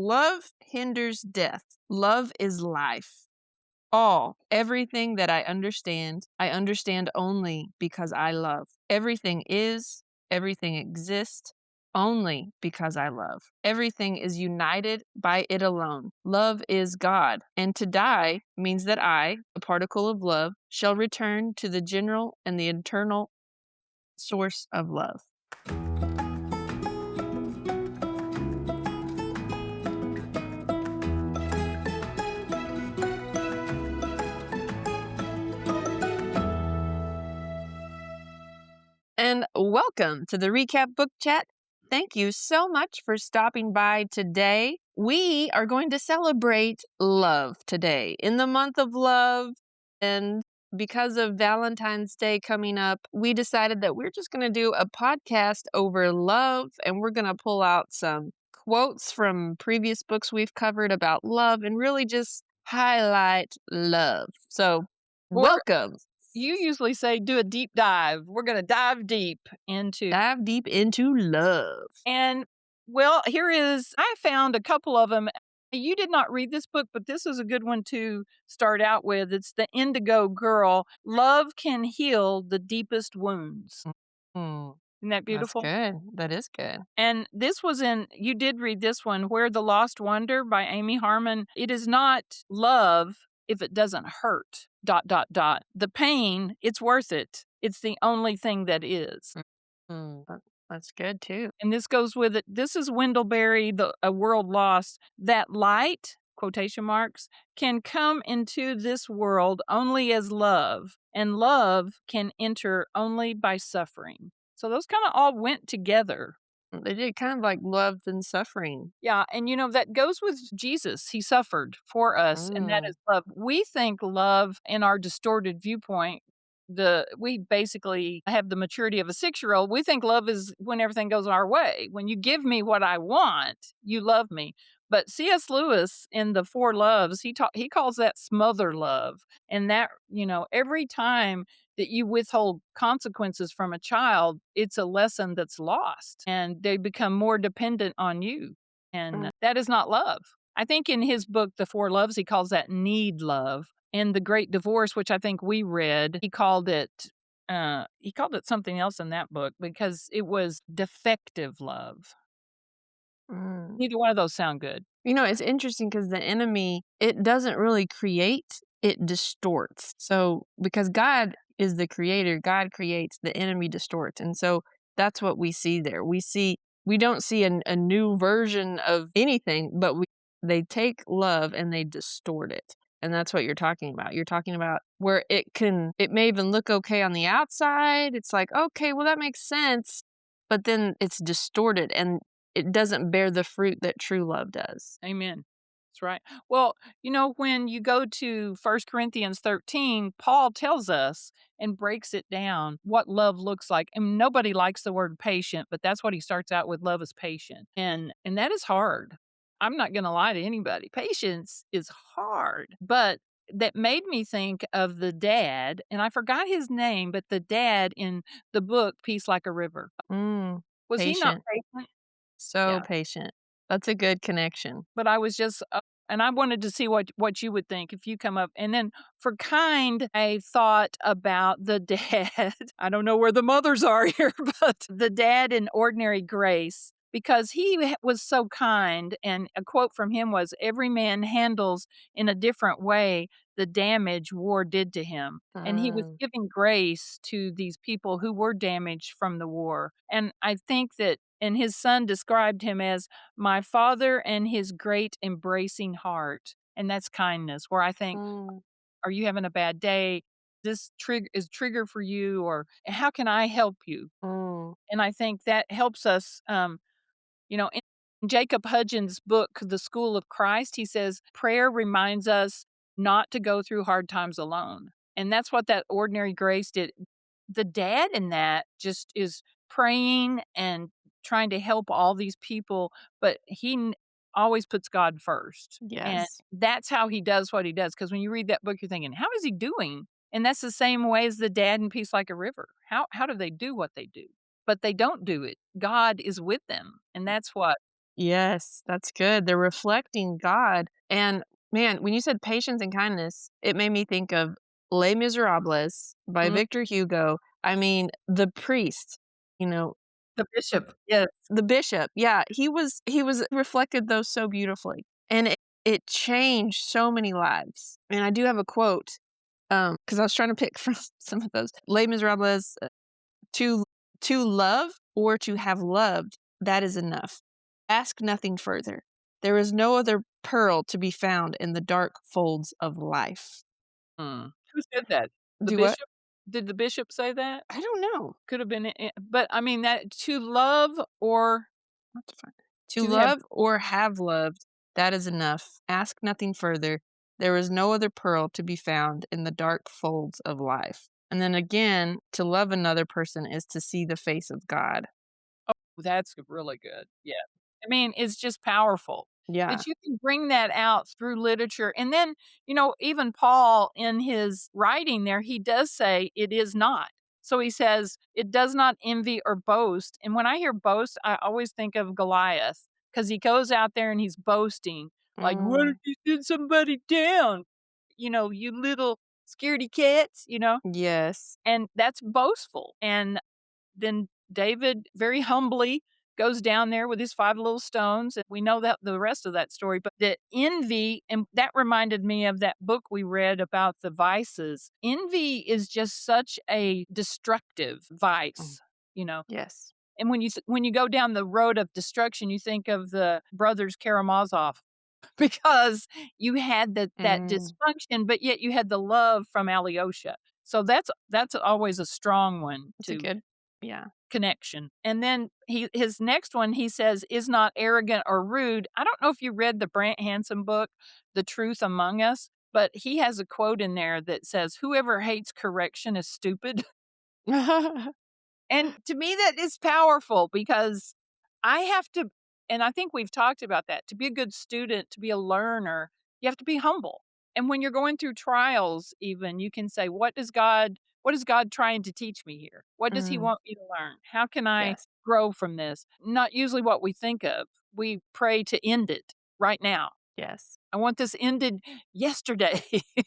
Love hinders death. Love is life. Everything that I understand only because I love. Everything is, everything exists only because I love. Everything is united by it alone. Love is God. And to die means that I, a particle of love, shall return to the general and the eternal source of love. And welcome to the Recap Book Chat. Thank you so much for stopping by today. We are going to celebrate love today in the month of love. And because of Valentine's Day coming up, we decided that we're just going to do a podcast over love. And we're going to pull out some quotes from previous books we've covered about love and really just highlight love. So, Or welcome. you usually say do a deep dive. We're going to dive deep into. Dive deep into love. And well, I found a couple of them. You did not read this book, but this is a good one to start out with. It's the Indigo Girl. Love can heal the deepest wounds. Mm, Isn't that that's beautiful? good. That is good. And this was you did read this one, Where the Lost Wander by Amy Harmon. It is not love if it doesn't hurt, ... The pain, it's worth it. It's the only thing that is. That's good too. And this goes with it. This is Wendell Berry, A World Lost. That light, quotation marks, can come into this world only as love, and love can enter only by suffering. So those kind of all went together. They did kind of like love and suffering. Yeah, and that goes with Jesus. He suffered for us, and that is love. We think love in our distorted viewpoint, we basically have the maturity of a 6-year-old. We think love is when everything goes our way. When you give me what I want, you love me. But C.S. Lewis in the Four Loves, he calls that smother love. And that, every time that you withhold consequences from a child, it's a lesson that's lost and they become more dependent on you. And that is not love. I think in his book, The Four Loves, he calls that need love. And The Great Divorce, which I think we read, he called it something else in that book because it was defective love. Neither one of those sound good. It's interesting because the enemy, it doesn't really create, it distorts. So, because God is the creator, God creates, the enemy distorts. And so that's what we see there. We don't see a new version of anything, but they take love and they distort it. And that's what you're talking about. You're talking about where it may even look okay on the outside. It's like, okay, well, that makes sense. But then it's distorted and it doesn't bear the fruit that true love does. Amen. That's right. Well, when you go to 1 Corinthians 13, Paul tells us and breaks it down what love looks like. And nobody likes the word patient, but that's what he starts out with. Love is patient. And that is hard. I'm not going to lie to anybody. Patience is hard. But that made me think of the dad, and I forgot his name, but the dad in the book Peace Like a River. Was he not Patient. patient? So Yeah. patient. That's a good connection. But I was just and I wanted to see what you would think if you come up. And then for kind, I thought about the dad. I don't know where the mothers are here, but the dad in Ordinary Grace, because he was so kind. And a quote from him was, "Every man handles in a different way the damage war did to him." And he was giving grace to these people who were damaged from the war. And I think that, and his son described him as my father and his great embracing heart. And that's kindness, where I think, are you having a bad day? This is trigger for you, or how can I help you? And I think that helps us. In Jacob Hudgens' book, The School of Christ, he says prayer reminds us not to go through hard times alone. And that's what that Ordinary Grace did. The dad in that just is praying and trying to help all these people, but he always puts God first. And Yes. that's how he does what he does. Because when you read that book, you're thinking, how is he doing? And that's the same way as the dad in Peace Like a River. How do they do what they do? But they don't do it. God is with them. And that's what Yes, that's good. They're reflecting God. And man, when you said patience and kindness, it made me think of Les Miserables by Mm, Victor Hugo. I mean, the priest, you know, the bishop, yes. the bishop. Yeah, he was reflected those so beautifully. And it changed so many lives. And I do have a quote because I was trying to pick from some of those. Les Miserables, to love or to have loved, that is enough. Ask nothing further. There is no other pearl to be found in the dark folds of life. Mm. Who said that? The Do what? bishop? Did the bishop say that? I don't know. Could have been but I mean that to love or What to find. To to have love or have loved, that is enough. Ask nothing further. There is no other pearl to be found in the dark folds of life. And then again, to love another person is to see the face of God. that's really good. Yeah. I mean, it's just powerful Yeah. that you can bring that out through literature. And then, even Paul in his writing there, he does say it is not. So he says, it does not envy or boast. And when I hear boast, I always think of Goliath because he goes out there and he's boasting, like, what if Mm, you send somebody down? You little scaredy cats. yes. And that's boastful. And then David very humbly goes down there with his 5 little stones, and we know that the rest of that story, but the envy and that reminded me of that book we read about the vices. Envy is just such a destructive Mm, vice, you know? yes. And when you go down the road of destruction, you think of the brothers Karamazov because you had that Mm, dysfunction, but yet you had the love from Alyosha. So that's always a strong one it's a to good yeah. connection. And then his next one, he says, is not arrogant or rude. I don't know if you read the Brant Hansen book, The Truth Among Us, but he has a quote in there that says, whoever hates correction is stupid. And to me, that is powerful because I have to, and I think we've talked about that. To be a good student, to be a learner, you have to be humble. And when you're going through trials, even you can say, what is God trying to teach me here? What does He Mm, want me to learn? How can I yes, grow from this? Not usually what we think of. We pray to end it right now. yes, I want this ended yesterday,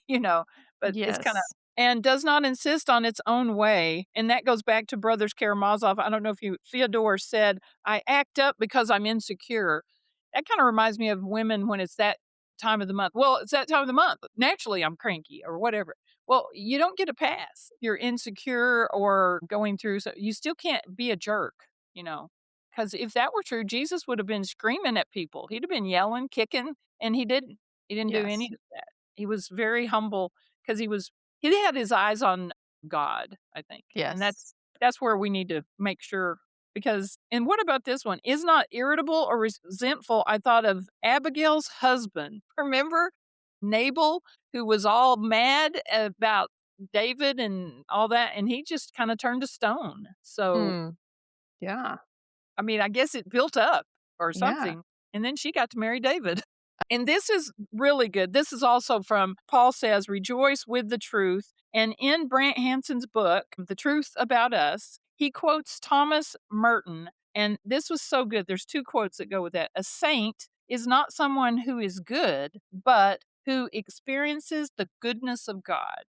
you know, but it's kinda yes. and does not insist on its own way, and that goes back to Brothers Karamazov. I don't know if you Fyodor said, "I act up because I'm insecure." That kinda reminds me of women when it's that time of the month. "Well, it's that time of the month. Naturally, I'm cranky," or whatever. Well, you don't get a pass. You're insecure or going through so you still can't be a jerk, you know, because if that were true, Jesus would have been screaming at people. He'd have been yelling, kicking, and he didn't. He didn't do any Yes, of that. He was very humble because he had his eyes on God, I think, and yes. that's where we need to make sure because and what about this one? Is not irritable or resentful. I thought of Abigail's husband. Remember Nabal, who was all mad about David and all that, and he just kind of turned to stone. So, Mm, yeah, I mean, I guess it built up or yeah. something, and then she got to marry David. And this is really good. This is also from Paul says, rejoice with the truth. And in Brant Hansen's book, The Truth About Us, he quotes Thomas Merton. And this was so good. There's 2 quotes that go with that. A saint is not someone who is good, but who experiences the goodness of God.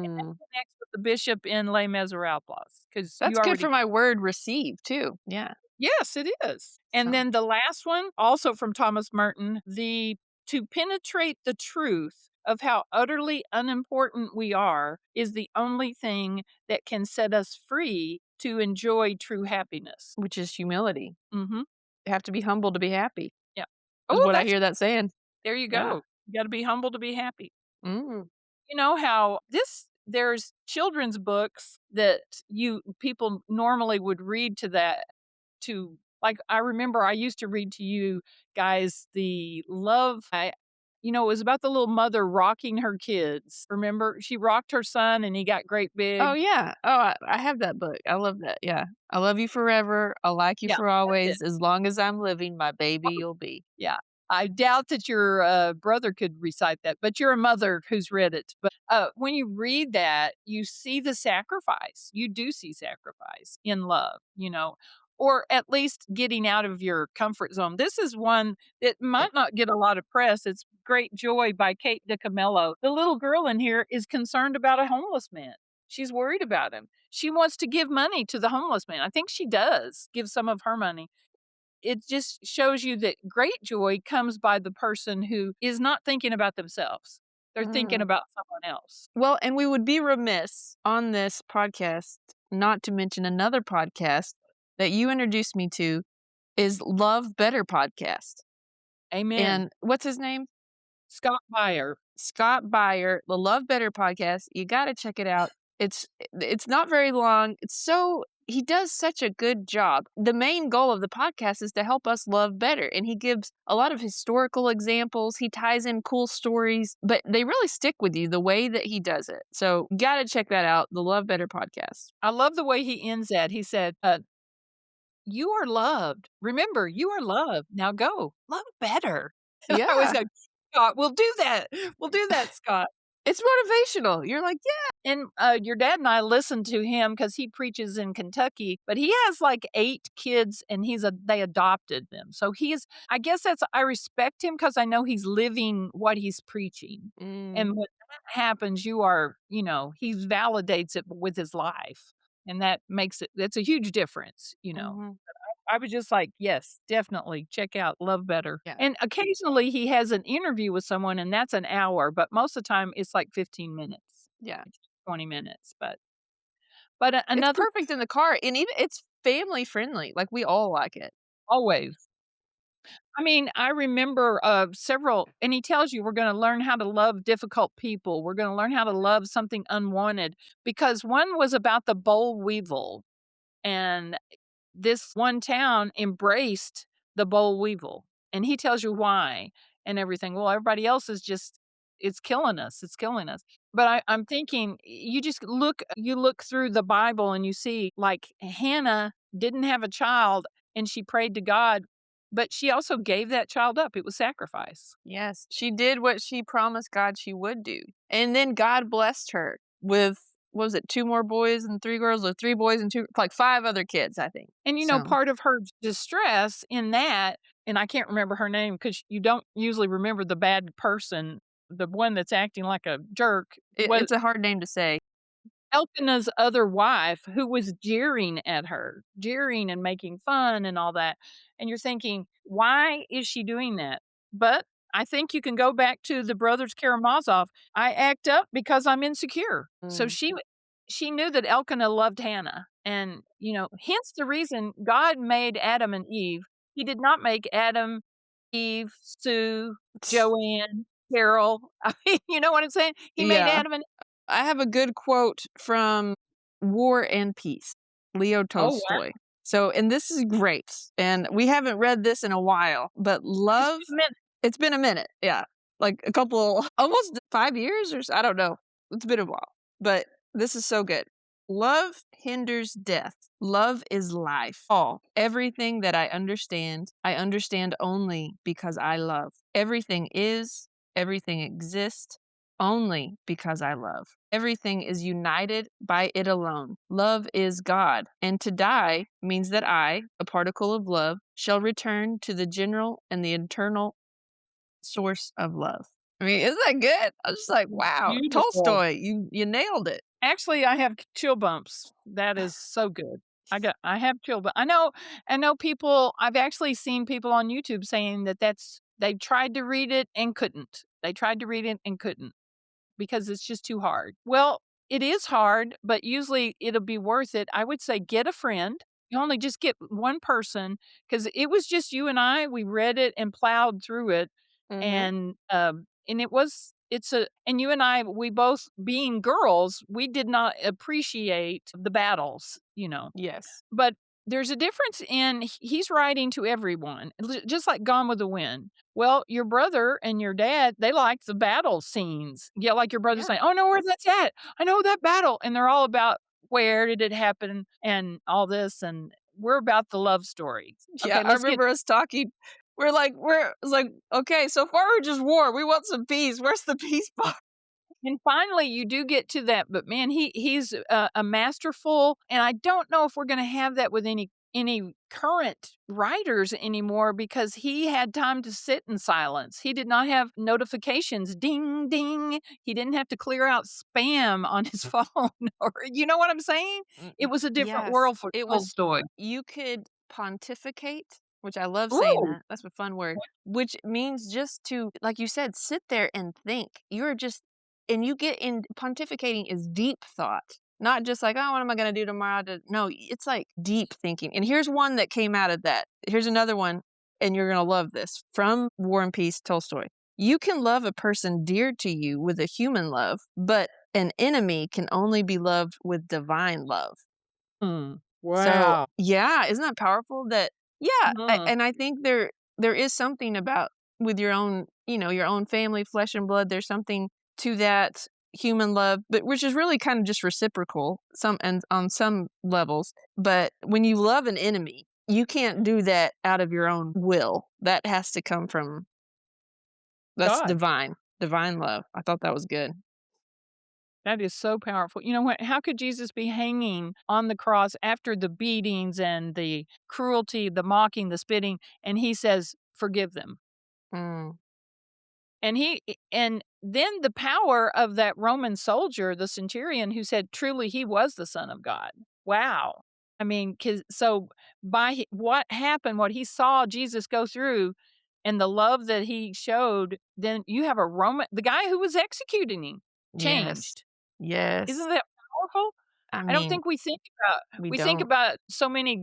And that Mm. connects with the bishop in Les Miserables, because you That's good already for my word receive too. Yeah. yes, it is. And So then the last one, also from Thomas Merton, the to penetrate the truth of how utterly unimportant we are is the only thing that can set us free to enjoy true happiness. which is humility. Mhm. You have to be humble to be happy, Yeah. is Oh, what I that's hear that saying. there you Yeah. go. You gotta be humble to be happy. Mm. You know how there's children's books that you people normally would read to that to like I remember I used to read to you guys the love I it was about the little mother rocking her kids. Remember? She rocked her son and he got great Oh, big. yeah. Oh, I have that book. I love that, yeah. I love you forever, I'll like you Yeah, for that's it. always, as long as I'm living, my baby Oh, you'll be. yeah. I doubt that your, brother could recite that, but you're a mother who's read it. But, when you read that, you see the sacrifice. You do see sacrifice in love, or at least getting out of your comfort zone. This is one that might not get a lot of press. It's Great Joy by Kate DiCamillo. The little girl in here is concerned about a homeless man. She's worried about him. She wants to give money to the homeless man. I think she does give some of her money. It just shows you that great joy comes by the person who is not thinking about themselves. They're thinking Mhm. about someone else. Well, and we would be remiss on this podcast not to mention another podcast that you introduced me to is Love Better podcast. Amen. And what's his name? Scott Meyer. Scott Beyer, the Love Better podcast. You gotta check it out. It's not very long. He does such a good job. The main goal of the podcast is to help us love better, and he gives a lot of historical examples. He ties in cool stories, but they really stick with you the way that he does it. So, you gotta check that out, the Love Better podcast. I love the way he ends that. He said, "You are loved. Remember, you are loved. Now go love better." And I always Yeah. go, "Scott, we'll do that. We'll do that, Scott." It's motivational. You're like, And, your dad and I listened to him because he preaches in Kentucky, but he has, like, 8 kids, and they adopted them. So I guess I respect him because I know he's living what he's preaching. "Yeah." And when that happens, he validates it with his life, and that's a huge difference. Mhm. I was just like, "Yes, definitely check out Love Better." Yeah. And occasionally, he has an interview with someone, and that's an hour, but most of the time, it's like 15 minutes, Yeah. 20 minutes, but It's another perfect in the car, and even it's family friendly, like, we all like it. always. I mean, I remember, several and he tells you we're gonna learn how to love difficult people, we're gonna learn how to love something unwanted, because one was about the boll weevil, and this one town embraced the boll weevil, and he tells you why and everything. Well, everybody else is just it's killing us, it's killing us. But I'm thinking, you look through the Bible and you see, like, Hannah didn't have a child, and she prayed to God, but she also gave that child up. It was sacrifice. Yes, she did what she promised God she would do, and then God blessed her with what was it, 2 more boys and 3 girls, or 3 boys and 2 like, 5 other kids, I think. And, So, part of her distress in that and I can't remember her name because you don't usually remember the bad person, the one that's acting like a jerk, was it's a hard name to say. Elkanah's other wife who was jeering at her, jeering and making fun and all that, and you're thinking, "Why is she doing that?" But I think you can go back to the brothers Karamazov. "I act up because I'm insecure." So Mm, she knew that Elkanah loved Hannah, and, hence the reason God made Adam and Eve. He did not make Adam, Eve, Sue, Joanne, Carol. I mean, you know what I'm saying? He made yeah. Adam and I have a good quote from War and Peace, Leo Oh, wow. Tolstoy. So, and this is great, and we haven't read this in a while, but It's love been a minute. it's been a minute, yeah, like a couple almost 5 years or I don't know. It's been a while, but this is so good. Love hinders death. Love is life. All everything that I understand only because I love. Everything is, everything exists only because I love. Everything is united by it alone. Love is God. And to die means that I, a particle of love, shall return to the general and the eternal source of love. I mean, isn't that good? I was just like, wow, Beautiful. Tolstoy, you nailed it. Actually, I have chill bumps. That is so good. I have chill bumps. I know people I've actually seen people on YouTube saying they tried to read it and couldn't. They tried to read it and couldn't because it's just too hard. Well, it is hard, but usually it'll be worth it. I would say get a friend. You only just get one person because it was just you and I. We read it and plowed through it, Mhm. and and you and I, we both being girls, we did not appreciate the battles. Yes. But there's a difference he's writing to everyone, just like Gone with the Wind. Well, your brother and your dad, they like the battle scenes. Yeah, like your brother Yeah. saying, "Oh, no, where that's at. I know that battle." And they're all about where did it happen and all this. And we're about the love story. Yeah, Okay, I let's get remember us talking. It's like, okay, so far we're just war. We want some peace. Where's the peace part? And finally, you do get to that, but man, he's a masterful, and I don't know if we're gonna have that with any any current writers anymore because he had time to sit in silence. He did not have notifications, ding, ding. He didn't have to clear out spam on his phone or you know what I'm saying? It was a different Yes, world for it was Tolstoy. you could pontificate, which I love saying Ooh, that, that's a fun word, which means just to, like you said, sit there and think. You're just and you get in pontificating is deep thought, not just like, "Oh, what am I gonna do tomorrow to" no, it's like deep thinking, and here's one that came out of that. Here's another one, and you're gonna love this, from War and Peace, Tolstoy. "You can love a person dear to you with a human love, but an enemy can only be loved with divine love." mm, So, wow. yeah, isn't that powerful that yeah, Mhm. and I think there is something about with your own, your own family, flesh and blood, there's something to that human love, but which is really kind of just reciprocal some and on some levels. But when you love an enemy, you can't do that out of your own will. That has to come from that's God. divine love. I thought that was good. That is so powerful. You know what? How could Jesus be hanging on the cross after the beatings and the cruelty, the mocking, the spitting, and he says, "Forgive them." Mm, And then the power of that Roman soldier, the centurion who said truly he was the son of God. Wow. I mean, 'cause so what happened, what he saw Jesus go through and the love that he showed, then you have a Roman the guy who was executing him yes. changed. Yes. Isn't that powerful? I I don't mean, think we we think don't. about so many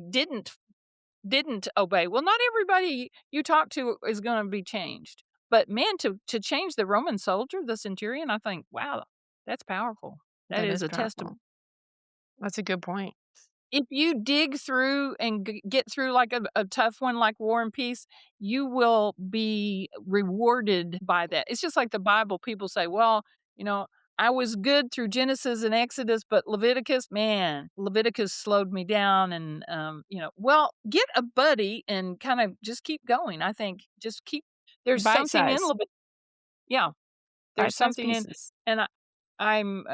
didn't obey. Well, not everybody you talk to is gonna be changed. But man, to change the Roman soldier, the centurion, I think, wow, that's powerful. That That is is a testimony. powerful. That's a good point. If you dig through and get through like a tough one like War and Peace, you will be rewarded by that. It's just like the Bible. People say, well, you know, I was good through Genesis and Exodus, but Leviticus, man, Leviticus slowed me down. And, well, get a buddy and kind of just keep going. I think just keep, there's Bite something in size. Leviticus. Yeah, there's Bite-sized something in pieces. and I'm,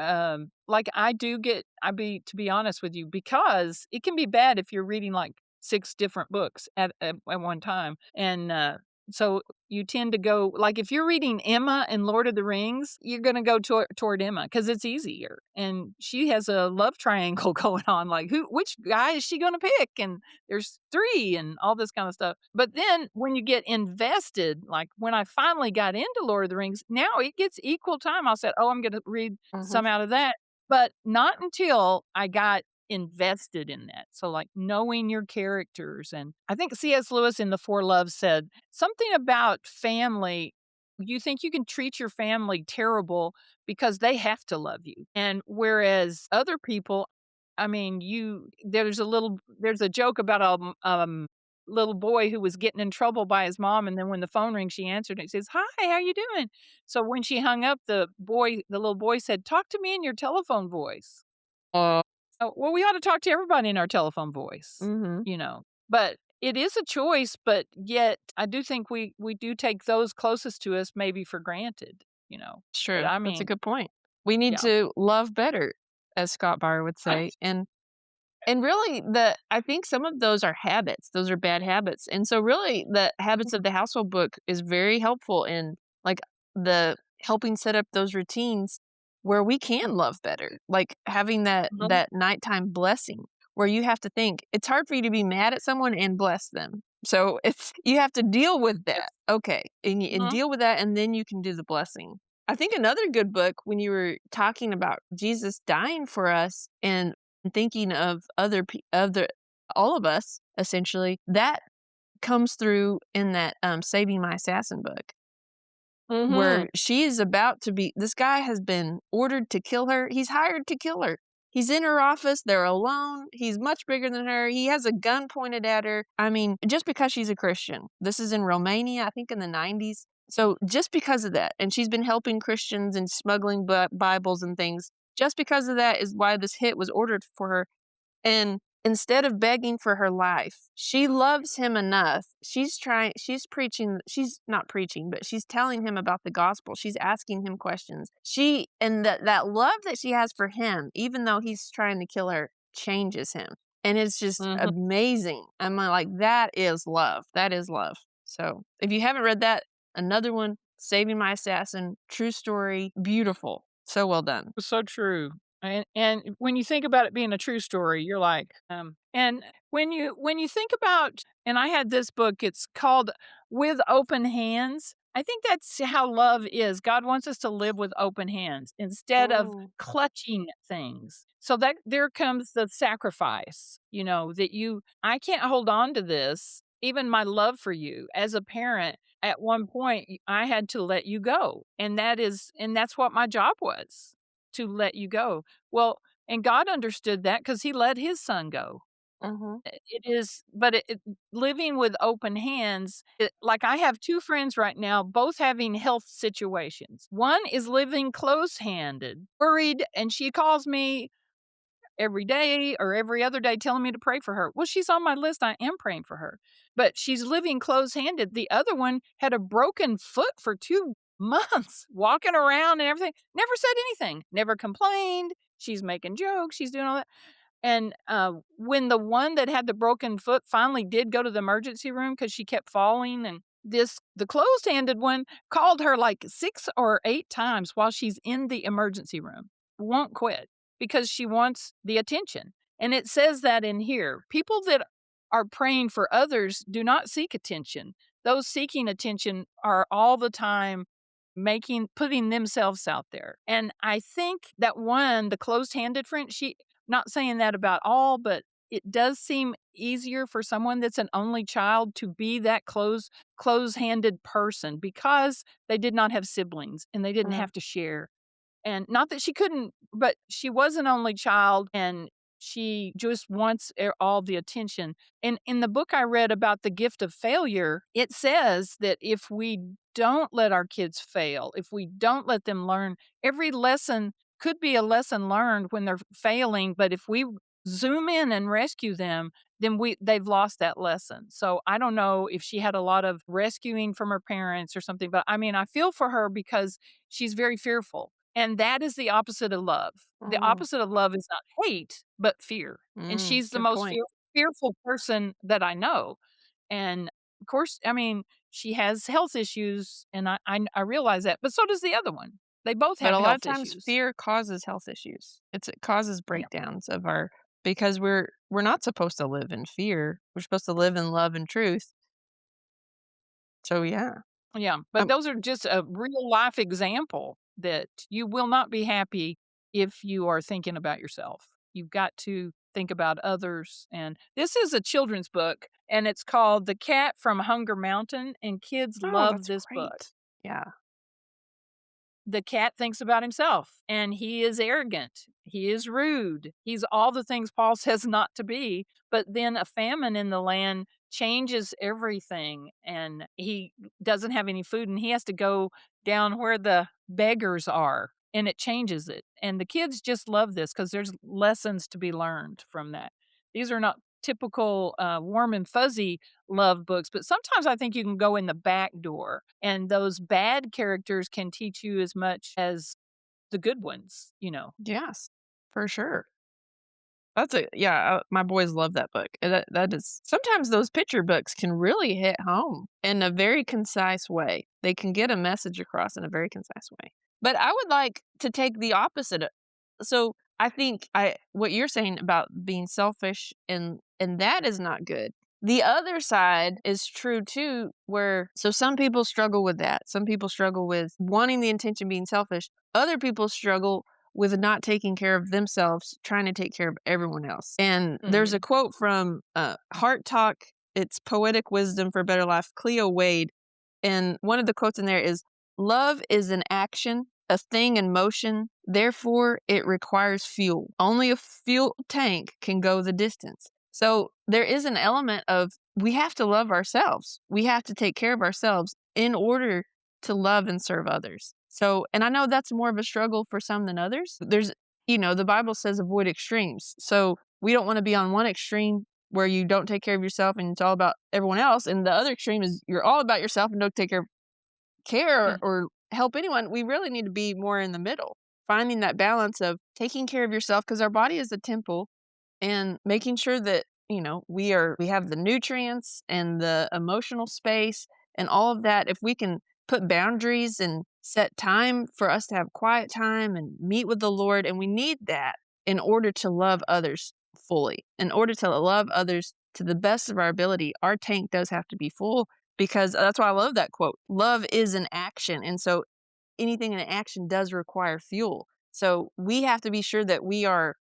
like, I do get I be to be honest with you, because it can be bad if you're reading, like, 6 different books at one time, and, so you tend to go like, if you're reading Emma and Lord of the Rings, you're gonna go toward Emma because it's easier, and she has a love triangle going on, like, who which guy is she gonna pick? And there's 3 and all this kinda stuff. But then when you get invested, like when I finally got into Lord of the Rings, now it gets equal time. I said, "Oh, I'm gonna read Mhm. some out of that." But not until I got invested in that. So, like, knowing your characters, and I think C.S. Lewis in The Four Loves said something about family. You think you can treat your family terrible because they have to love you. And whereas other people, I mean, there's a joke about a little boy who was getting in trouble by his mom, and then when the phone rings, she answered it. He says, "Hi, how you doing?" So when she hung up, the little boy said, "Talk to me in your telephone voice." Uh, Oh, well, we ought to talk to everybody in our telephone voice, mhm. you know. But it is a choice, but yet I do think we do take those closest to us maybe for granted, you know. It's But true. I That's a mean, good point. We need yeah. to love better, as Scott Byer would say, and really I think some of those are habits, those are bad habits, and so really the Habits of the Household book is very helpful in, like, the helping set up those routines where we can love better, like, having Mhm. that nighttime blessing where you have to think it's hard for you to be mad at someone and bless them. So it's you have to deal with that, Yes. okay, and Mhm. deal with that, and then you can do the blessing. I think another good book when you were talking about Jesus dying for us and thinking of other all of us, essentially, that comes through in that, Saving My Assassin book, Mhm. where she is about to be this guy has been ordered to kill her, he's hired to kill her. He's in her office, they're alone, he's much bigger than her, he has a gun pointed at her. I mean, just because she's a Christian. This is in Romania, I think in the '90s. So, just because of that, and she's been helping Christians and smuggling Bibles and things, just because of that is why this hit was ordered for her. And instead of begging for her life, she loves him enough. She's not preaching, but she's telling him about the gospel. She's asking him questions. And that love that she has for him, even though he's trying to kill her, changes him. and it's just Mhm. amazing. I'm like, "That is love. That is love." So, if you haven't read that, another one, Saving My Assassin, true story, beautiful. So well done. So true. And when you think about it being a true story, you're like, and when you think about, and I had this book, it's called With Open Hands. I think that's how love is. God wants us to live with open hands instead of Mm, clutching things. So that there comes the sacrifice, that I can't hold on to this. Even my love for you as a parent, at one point I had to let you go. And that's what my job was, to let you go. Well, and God understood that because he let his son go. mhm, It is, but living with open hands, like I have two friends right now, both having health situations. One is living close handed, worried, and she calls me every day or every other day telling me to pray for her. Well, she's on my list. I am praying for her, but she's living close handed. The other one had a broken foot for 2 months, walking around and everything, never said anything, never complained. She's making jokes. She's doing all that. And when the one that had the broken foot finally did go to the emergency room because she kept falling, and the closed-handed one called her like 6 or 8 times while she's in the emergency room, won't quit because she wants the attention. And it says that in here. People that are praying for others do not seek attention. Those seeking attention are all the time putting themselves out there. And I think that one, the closed-handed friend, she not saying that about all, but it does seem easier for someone that's an only child to be that close-handed person because they did not have siblings and they didn't mm, have to share. And not that she couldn't, but she was an only child and she just wants all the attention. And in the book I read about the gift of failure, it says that if we don't let our kids fail, if we don't let them learn, every lesson could be a lesson learned when they're failing, but if we zoom in and rescue them, then they've lost that lesson. So I don't know if she had a lot of rescuing from her parents or something, but I mean, I feel for her because she's very fearful. And that is the opposite of love. The mm, opposite of love is not hate, but fear. And she's the good most point. fearful person that I know. And of course, I mean, she has health issues, and I realize that, but so does the other one. They both But have a lot of health times issues. fear causes health issues. It causes Yeah. breakdowns of our because we're not supposed to live in fear. We're supposed to live in love and truth. So yeah. Yeah, but Um, those are just a real life example that you will not be happy if you are thinking about yourself. You've got to think about others. And this is a children's book, and it's called The Cat from Hunger Mountain, and kids oh, love that's this book. great. Yeah. The cat thinks about himself and he is arrogant. He is rude. He's all the things Paul says not to be. But then a famine in the land changes everything and he doesn't have any food and he has to go down where the beggars are and it changes it. And the kids just love this because there's lessons to be learned from that. These are not typical warm and fuzzy love books, but sometimes I think you can go in the back door and those bad characters can teach you as much as the good ones. Yes. For sure. That's a yeah, my boys love that book. And that is sometimes those picture books can really hit home in a very concise way. They can get a message across in a very concise way. But I would like to take the opposite. So I think I what you're saying about being selfish and that is not good. The other side is true too, where so some people struggle with that. Some people struggle with wanting the intention being selfish. Other people struggle with not taking care of themselves, trying to take care of everyone else. And there's a Mhm. quote from Heart Talk, it's Poetic Wisdom for a Better Life, Cleo Wade. And one of the quotes in there is love is an action, a thing in motion. Therefore, it requires fuel. Only a fuel tank can go the distance. So there is an element of we have to love ourselves. We have to take care of ourselves in order to love and serve others. So, and I know that's more of a struggle for some than others. The Bible says avoid extremes. So we don't want to be on one extreme where you don't take care of yourself and it's all about everyone else. And the other extreme is you're all about yourself and don't take care Mm. or help anyone. We really need to be more in the middle, finding that balance of taking care of yourself because our body is a temple and making sure that, we have the nutrients and the emotional space and all of that. If we can put boundaries and set time for us to have quiet time and meet with the Lord, and we need that in order to love others fully. In order to love others to the best of our ability, our tank does have to be full, because that's why I love that quote. Love is an action. And so anything in action does require fuel. So we have to be sure that we are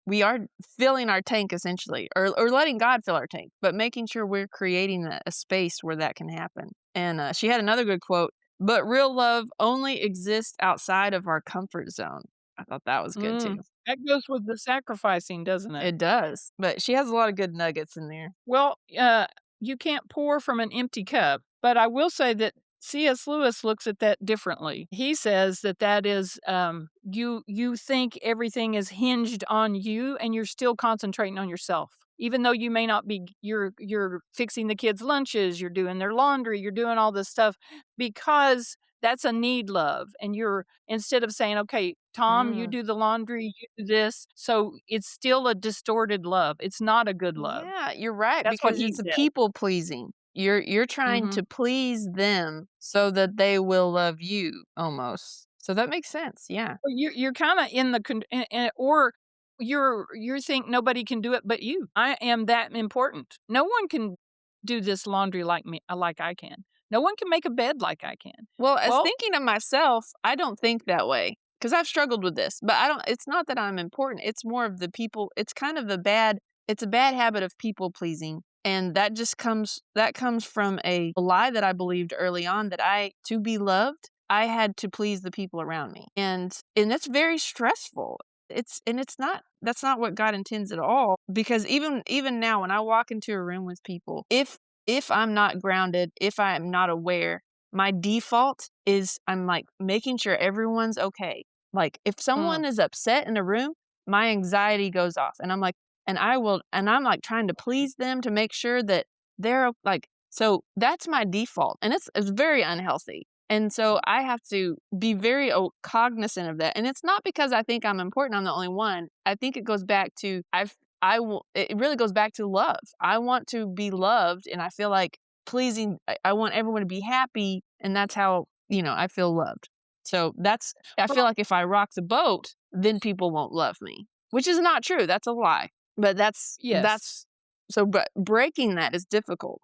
filling our tank essentially, or letting God fill our tank, but making sure we're creating a space where that can happen. And she had another good quote, but real love only exists outside of our comfort zone. I thought that was good too. That goes with the sacrificing, doesn't it? It does, but she has a lot of good nuggets in there. Well, you can't pour from an empty cup, but I will say that C.S. Lewis looks at that differently. He says that that is, you think everything is hinged on you, and you're still concentrating on yourself. Even though you may not be, you're fixing the kids' lunches, you're doing their laundry, you're doing all this stuff because that's a need love. And you're, instead of saying, okay, Tom, you Mm. do the laundry, you do this. So it's still a distorted love. It's not a good love. Yeah, you're right, That's what because he it's a said. people pleasing. You're trying Mhm. to please them so that they will love you almost. So that makes sense. Yeah. Well, you're kinda in the or you think nobody can do it but you. I am that important. No one can do this laundry like me like I can. No one can make a bed like I can. Well, as Well, thinking of myself, I don't think that way because I've struggled with this, but I don't, it's not that I'm important. It's more of the people. It's kind of it's a bad habit of people pleasing. And that comes from a lie that I believed early on, that to be loved, I had to please the people around me. And that's very stressful. It's not, that's not what God intends at all, because even now when I walk into a room with people, if I'm not grounded, if I am not aware, my default is I'm, like, making sure everyone's okay. Like, if mm, someone is upset in a room, my anxiety goes off, and I'm, like, trying to please them to make sure that so that's my default, and it's very unhealthy. And so I have to be very cognizant of that, and it's not because I think I'm important, I'm the only one. I think it goes back to it really goes back to love. I want to be loved, and I feel like I want everyone to be happy, and that's how, I feel loved. So I feel well, like if I rock the boat, then people won't love me, which is not true. That's a lie. But yes. but breaking that is difficult.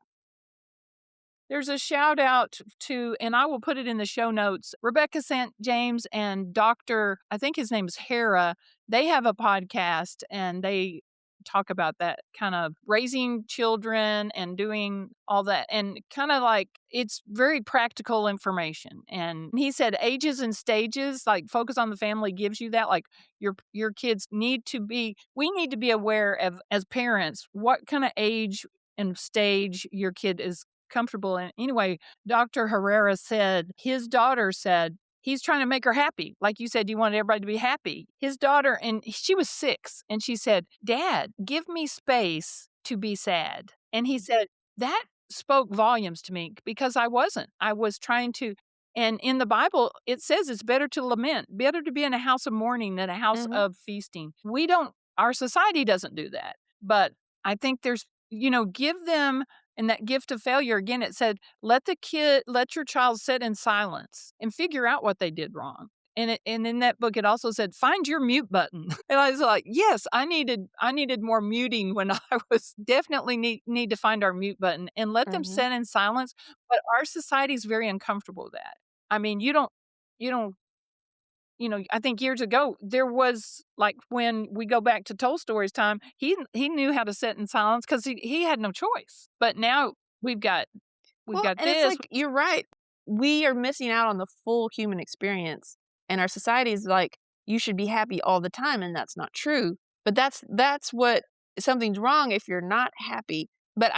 There's a shout out to, and I will put it in the show notes, Rebecca St. James and Dr. I think his name's Hera. They have a podcast and they talk about that kind of raising children and doing all that. And kind of like it's very practical information. And he said ages and stages, like Focus on the Family gives you that. Like your kids need to be, we need to be aware of as parents what kind of age and stage your kid is comfortable in. Anyway, Dr. Herrera said his daughter said he's trying to make her happy. Like you said, you wanted everybody to be happy. His daughter, and she was 6, and she said, Dad, give me space to be sad. And he said, that spoke volumes to me because I wasn't. I was trying to, and in the Bible, it says it's better to lament, better to be in a house of mourning than a house Mhm. of feasting. We don't, our society doesn't do that. But I think there's, give them, and that gift of failure, again, it said, let your child sit in silence and figure out what they did wrong. And in that book, it also said, find your mute button. And I was like, yes, I needed more muting when I was definitely need to find our mute button and let them Mhm. sit in silence. But our society is very uncomfortable with that. I mean, you don't, I think years ago there was like when we go back to Tolstoy's time, he knew how to sit in silence because he had no choice. But now we've got we've Well, got and it's this. like, you're right. We are missing out on the full human experience, and our society is like, you should be happy all the time, and that's not true. But that's what something's wrong if you're not happy. But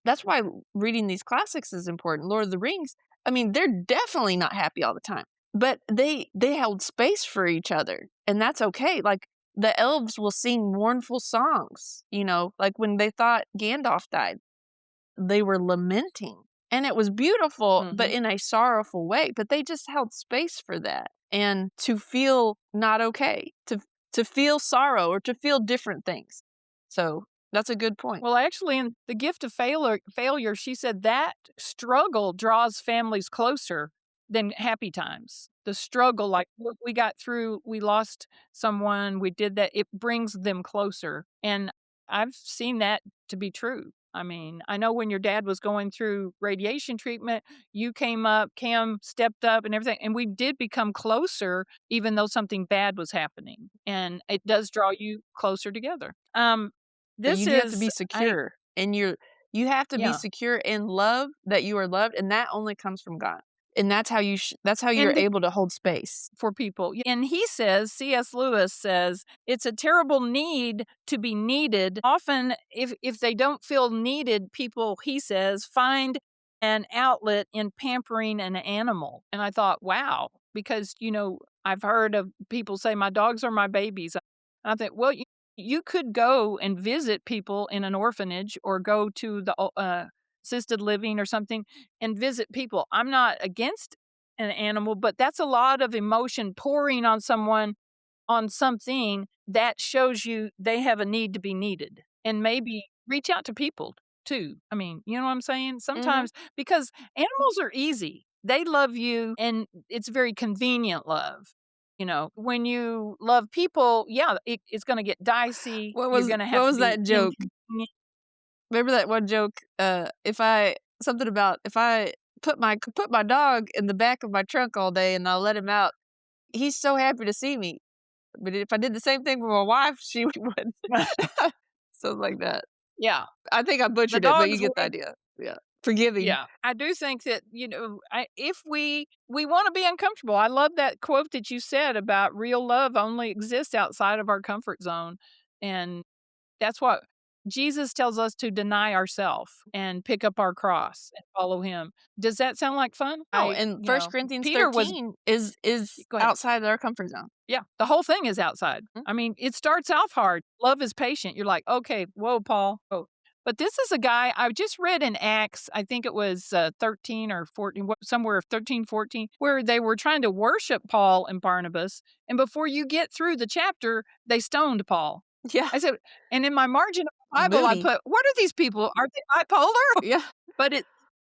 that's why reading these classics is important. Lord of the Rings, I mean, they're definitely not happy all the time, but they held space for each other, and that's okay. Like, the elves will sing mournful songs, like when they thought Gandalf died, they were lamenting, and it was beautiful, but Mhm. in a sorrowful way, but they just held space for that, and to feel not okay, to feel sorrow or to feel different things. So, That's a good point. Well, actually, in The Gift of Failure, she said that struggle draws families closer than happy times. The struggle, like what we got through, we lost someone, we did that, it brings them closer. And I've seen that to be true. I mean, I know when your dad was going through radiation treatment, you came up, Cam stepped up and everything, and we did become closer even though something bad was happening. And it does draw you closer together. But This you do have to is be I secure, and you have to be yeah, secure in love that you are loved, and that only comes from God. And that's how you're and able to hold space. for people. And he says, C.S. Lewis says, it's a terrible need to be needed. Often, if they don't feel needed, people, he says, find an outlet in pampering an animal. And I thought, wow, because, I've heard of people say, my dogs are my babies. And I think, well, you could go and visit people in an orphanage or go to the assisted living or something and visit people. I'm not against an animal, but that's a lot of emotion pouring on someone on something that shows you they have a need to be needed. And maybe reach out to people too. I mean, you know what I'm saying? Mhm. Sometimes because animals are easy. They love you and it's very convenient love. When you love people, yeah, it's going to get dicey. You're going to What have to was be that joke? inconvenient. Remember that one joke, if I something about if I put my dog in the back of my trunk all day and I'll let him out, he's so happy to see me. But if I did the same thing with my wife, she would. Something like that. Yeah. I think I The butchered it, but you dogs get the idea. Yeah. Forgiving. Yeah, I do think that, if we wanna be uncomfortable. I love that quote that you said about real love only exists outside of our comfort zone, and that's what Jesus tells us to deny ourself and pick up our cross and follow him. Does that sound like fun? No, and First Corinthians Peter was 13 is go ahead. outside our comfort zone. Yeah, the whole thing is outside. Mm, I mean, it starts off hard. Love is patient. You're like, "Okay, whoa, Paul." Oh. But this is a guy I just read in Acts, I think it was 13 or 14, somewhere 13, 14, where they were trying to worship Paul and Barnabas. And before you get through the chapter, they stoned Paul. yeah, I said, and in my margin of my Bible, I moody. put, what are these people? Are they bipolar? Yeah, But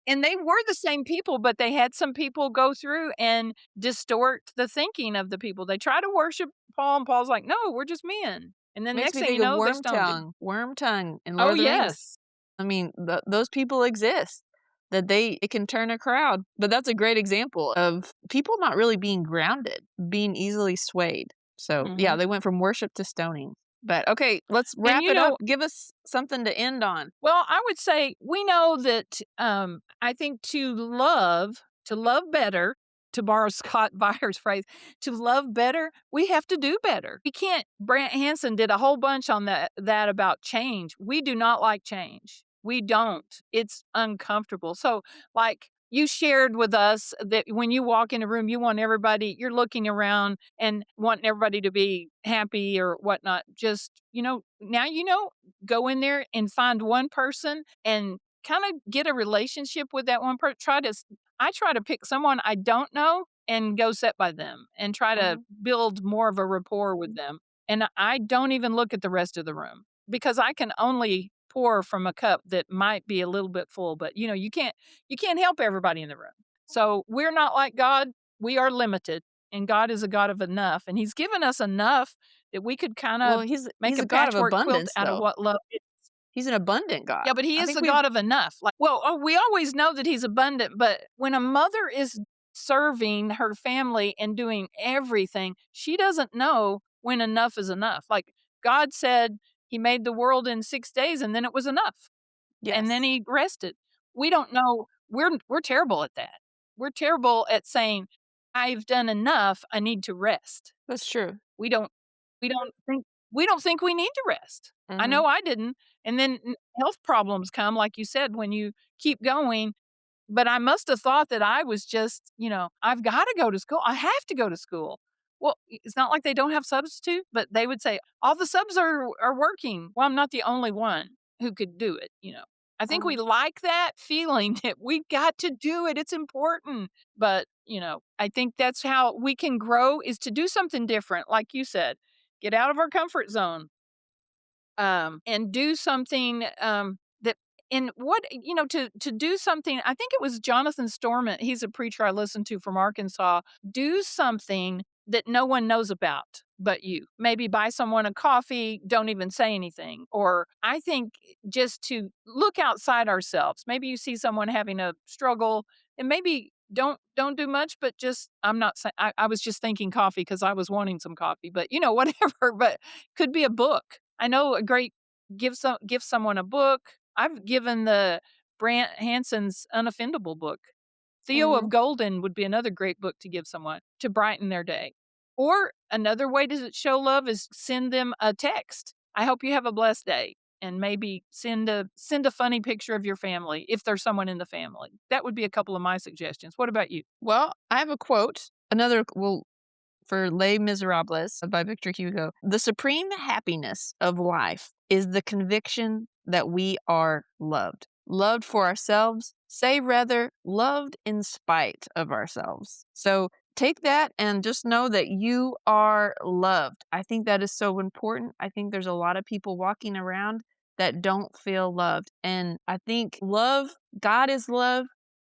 and they were the same people, but they had some people go through and distort the thinking of the people. They try to worship Paul, and Paul's like, "No, we're just men." And then makes next me thing you think of know, they stoned him. Worm Tongue in Lord Oh, of the Rings. yes. I mean, those people exist. That it can turn a crowd, but that's a great example of people not really being grounded, being easily swayed. So yeah, Mhm. they went from worship to stoning. But okay, let's And, wrap it up. Give us something to end on. well, I would say we know that, I think to love better, to borrow Scott Byers' phrase, to love better, we have to do better. We can't Brant Hansen did a whole bunch on that about change. We do not like change. We don't. It's uncomfortable. So, like, you shared with us that when you walk in a room, you're looking around and wanting everybody to be happy or whatnot. Just, now go in there and find one person and kind of get a relationship with that one person. I try to pick someone I don't know and go sit by them and try to Mhm. build more of a rapport with them. And I don't even look at the rest of the room because I can only pour from a cup that might be a little bit full, but you can't help everybody in the room. So we're not like God. We are limited and God is a God of enough and he's given us enough that we could kind Well, of he's make a a God of patchwork quilt abundance, out of though. what love is. He's an abundant God. Yeah, but he I is think the we God of enough. Like, well, we always know that he's abundant, but when a mother is serving her family and doing everything, she doesn't know when enough is enough. Like God said he made the world in 6 days and then it was enough. And then yes, he rested. We don't know. We're terrible at that. We're terrible at saying I've done enough, I need to rest. that's true. We don't we don't think we don't think we need to rest. I Mhm. know I didn't, and then health problems come, like you said, when you keep going, but I must have thought that I was just, I've gotta go to school. I have to go to school. Well, it's not like they don't have substitute, but they would say, "All the subs are working." Well, I'm not the only one who could do it. I think we Mhm. like that feeling that we've got to do it, it's important. But, I think that's how we can grow is to do something different, like you said. Get out of our comfort zone. and do something, that and what to do something. I think it was Jonathan Storment, he's a preacher I listened to from Arkansas. Do something that no one knows about but you. Maybe buy someone a coffee, don't even say anything. Or I think just to look outside ourselves. Maybe you see someone having a struggle and maybe don't do much, but just I'm not saying I was just thinking coffee because I was wanting some coffee, but whatever, but could be a book. I know a great give someone a book. I've given the Brant Hanson's Unoffendable book. Theo of Mhm. Golden would be another great book to give someone to brighten their day. Or another way to show love is send them a text. I hope you have a blessed day. And maybe send a funny picture of your family if there's someone in the family. That would be a couple of my suggestions. What about you? Well, I have a quote, for Les Miserables by Victor Hugo. The supreme happiness of life is the conviction that we are loved. Loved for ourselves, say rather, loved in spite of ourselves. So take that and just know that you are loved. I think that is so important. I think there's a lot of people walking around that don't feel loved. And I think God is love,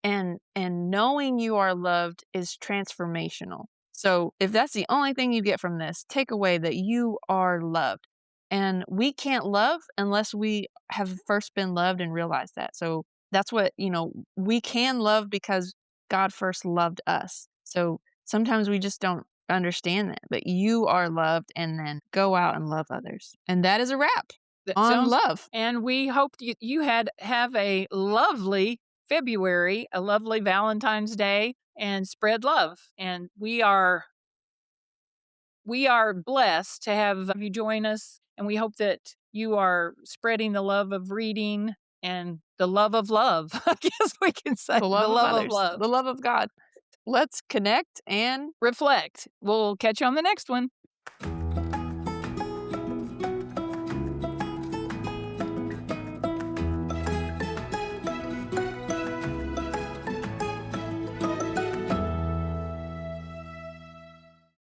and knowing you are loved is transformational. So if that's the only thing you get from this, take away that you are loved. And we can't love unless we have first been loved and realized that. So that's we can love because God first loved us. So sometimes we just don't understand that, but you are loved, and then go out and love others. And that is a wrap That on sounds love. and we hope you have a lovely February, a lovely Valentine's Day, and spread love. And we are blessed to have you join us, and we hope that you are spreading the love of reading and the love of love. I guess we can say The the love of love of others, love. the love of God. Let's connect and Reflect. We'll catch you on the next one.